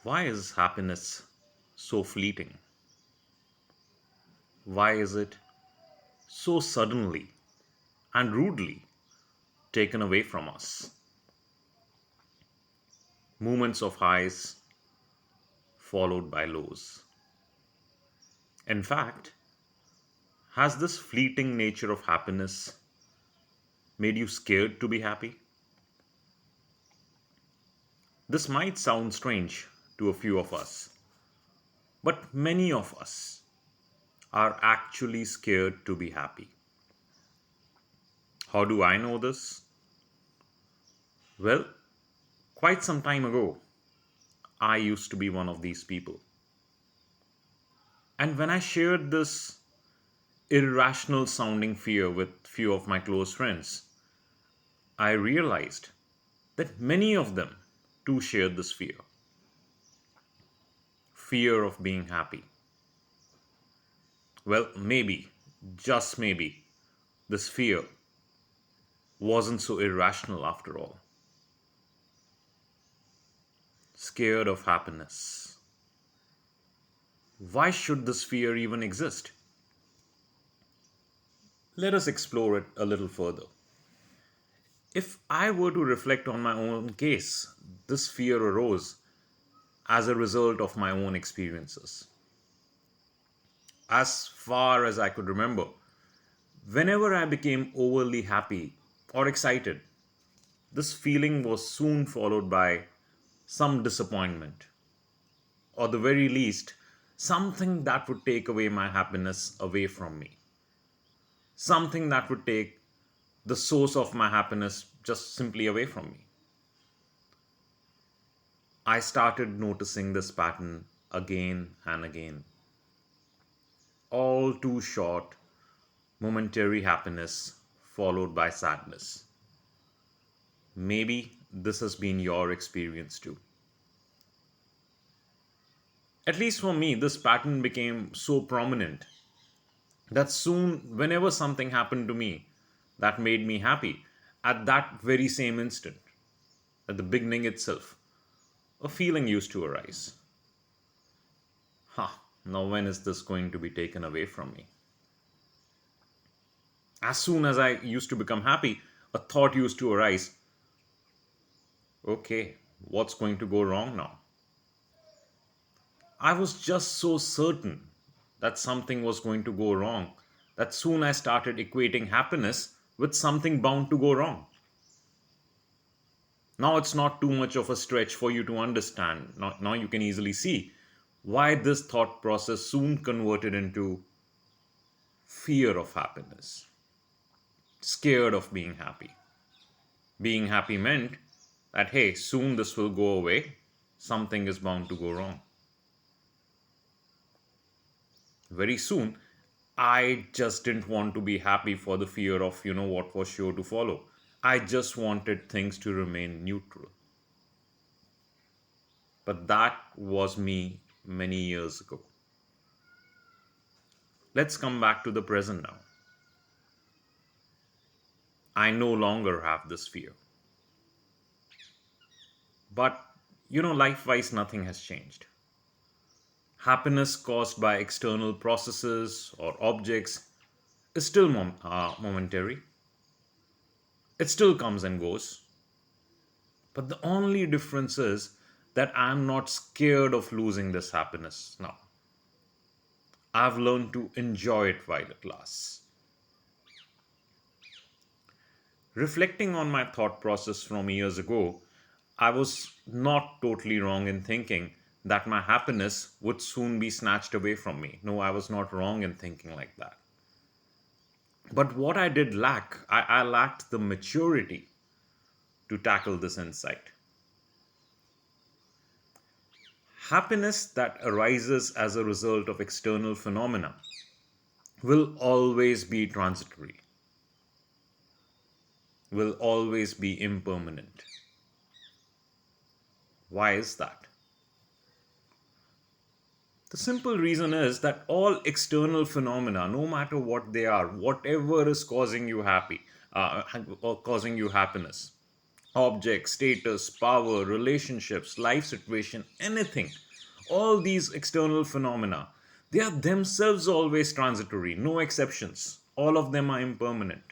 Why is happiness so fleeting? Why is it so suddenly and rudely taken away from us? Moments of highs followed by lows. In fact, has this fleeting nature of happiness made you scared to be happy? This might sound strange to a few of us, but many of us are actually scared to be happy. How do I know this? Well, quite some time ago, I used to be one of these people. And when I shared this irrational sounding fear with few of my close friends, I realized that many of them too shared this fear of being happy. Well, maybe, just maybe, this fear wasn't so irrational after all. Scared of happiness. Why should this fear even exist? Let us explore it a little further. If I were to reflect on my own case, this fear arose as a result of my own experiences. As far as I could remember, whenever I became overly happy or excited, this feeling was soon followed by some disappointment, or the very least, something that would take away my happiness away from me. Something that would take the source of my happiness just simply away from me. I started noticing this pattern again and again. All too short, momentary happiness followed by sadness. Maybe this has been your experience too. At least for me, this pattern became so prominent that soon, whenever something happened to me that made me happy, at that very same instant, at the beginning itself, a feeling used to arise. Now when is this going to be taken away from me? As soon as I used to become happy, a thought used to arise. Okay, what's going to go wrong now? I was just so certain that something was going to go wrong that soon I started equating happiness with something bound to go wrong. Now it's not too much of a stretch for you to understand. Now you can easily see why this thought process soon converted into fear of happiness, scared of being happy. Being happy meant that, hey, soon this will go away, something is bound to go wrong. Very soon, I just didn't want to be happy for the fear of, what was sure to follow. I just wanted things to remain neutral. But that was me many years ago. Let's come back to the present now. I no longer have this fear. But, life wise, nothing has changed. Happiness caused by external processes or objects is still momentary. It still comes and goes. But the only difference is that I'm not scared of losing this happiness now. I've learned to enjoy it while it lasts. Reflecting on my thought process from years ago, I was not totally wrong in thinking that my happiness would soon be snatched away from me. No, I was not wrong in thinking like that. But what I did lack, I lacked the maturity to tackle this insight. Happiness that arises as a result of external phenomena will always be transitory, will always be impermanent. Why is that? The simple reason is that all external phenomena, no matter what they are, whatever is causing you happy or causing you happiness, Objects, status, power, relationships, life situation, anything. All these external phenomena, they are themselves always transitory, no exceptions. All of them are impermanent.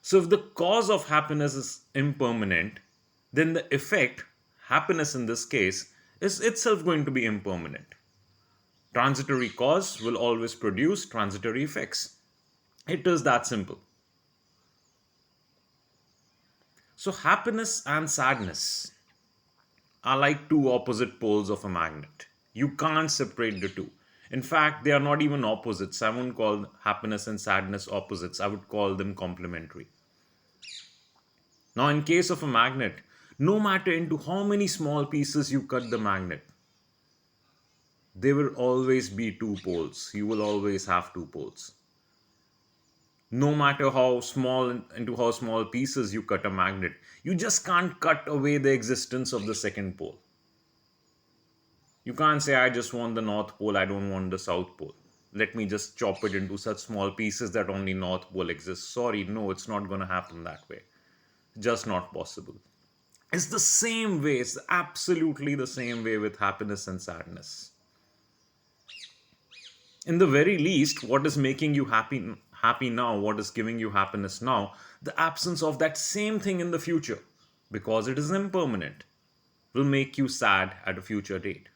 So, if the cause of happiness is impermanent, then the effect, happiness in this case, is itself going to be impermanent. Transitory cause will always produce transitory effects. It is that simple. So, happiness and sadness are like two opposite poles of a magnet. You can't separate the two. In fact, they are not even opposites. I wouldn't call happiness and sadness opposites, I would call them complementary. Now, in case of a magnet, no matter into how many small pieces you cut the magnet, there will always be two poles. You will always have two poles. No matter how small into how small pieces you cut a magnet, you just can't cut away the existence of the second pole. You can't say, I just want the North Pole, I don't want the South Pole. Let me just chop it into such small pieces that only North Pole exists. Sorry, no, it's not going to happen that way. Just not possible. It's the same way, it's absolutely the same way with happiness and sadness. In the very least, what is making you happy now, what is giving you happiness now, the absence of that same thing in the future, because it is impermanent, will make you sad at a future date.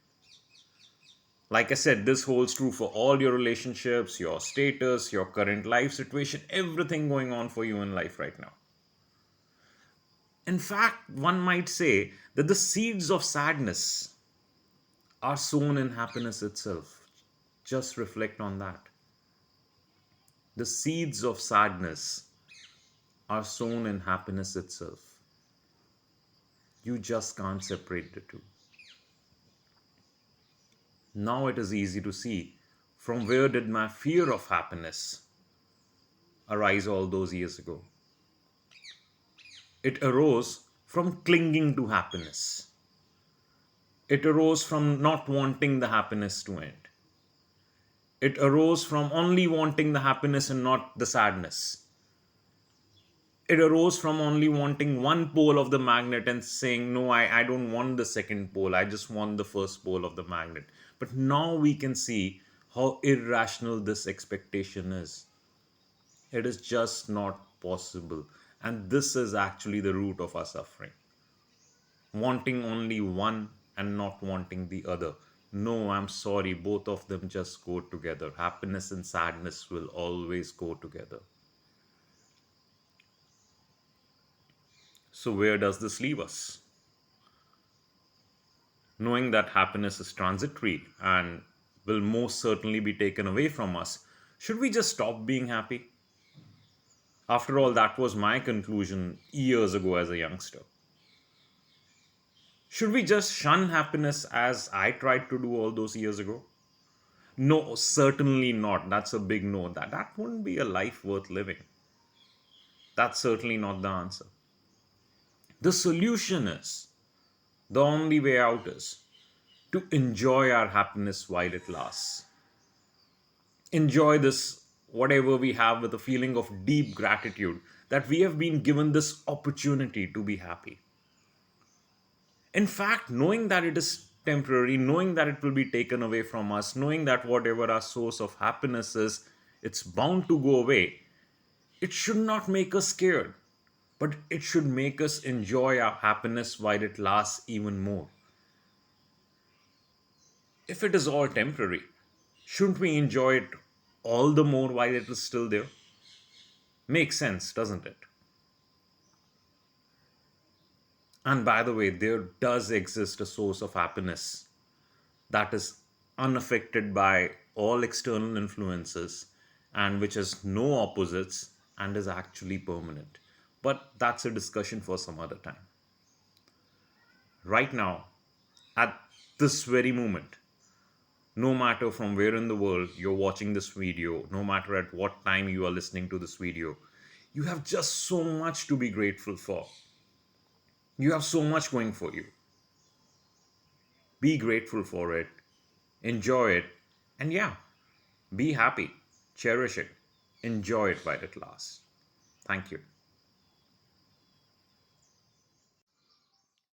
Like I said, this holds true for all your relationships, your status, your current life situation, everything going on for you in life right now. In fact, one might say that the seeds of sadness are sown in happiness itself. Just reflect on that. The seeds of sadness are sown in happiness itself. You just can't separate the two. Now it is easy to see from where did my fear of happiness arise all those years ago. It arose from clinging to happiness. It arose from not wanting the happiness to end. It arose from only wanting the happiness and not the sadness. It arose from only wanting one pole of the magnet and saying, no, I don't want the second pole, I just want the first pole of the magnet. But now we can see how irrational this expectation is. It is just not possible. And this is actually the root of our suffering. Wanting only one and not wanting the other. No, I'm sorry, both of them just go together. Happiness and sadness will always go together. So, where does this leave us? Knowing that happiness is transitory and will most certainly be taken away from us, should we just stop being happy? After all, that was my conclusion years ago as a youngster. Should we just shun happiness as I tried to do all those years ago? No, certainly not. That's a big no. That wouldn't be a life worth living. That's certainly not the answer. The solution is, the only way out is to enjoy our happiness while it lasts. Enjoy this, whatever we have, with a feeling of deep gratitude that we have been given this opportunity to be happy. In fact, knowing that it is temporary, knowing that it will be taken away from us, knowing that whatever our source of happiness is, it's bound to go away, it should not make us scared, but it should make us enjoy our happiness while it lasts even more. If it is all temporary, shouldn't we enjoy it all the more while it is still there? Makes sense, doesn't it? And by the way, there does exist a source of happiness that is unaffected by all external influences and which has no opposites and is actually permanent. But that's a discussion for some other time. Right now, at this very moment, no matter from where in the world you're watching this video, no matter at what time you are listening to this video, you have just so much to be grateful for. You have so much going for you. Be grateful for it, enjoy it, and yeah, be happy, cherish it, enjoy it while it lasts. Thank you.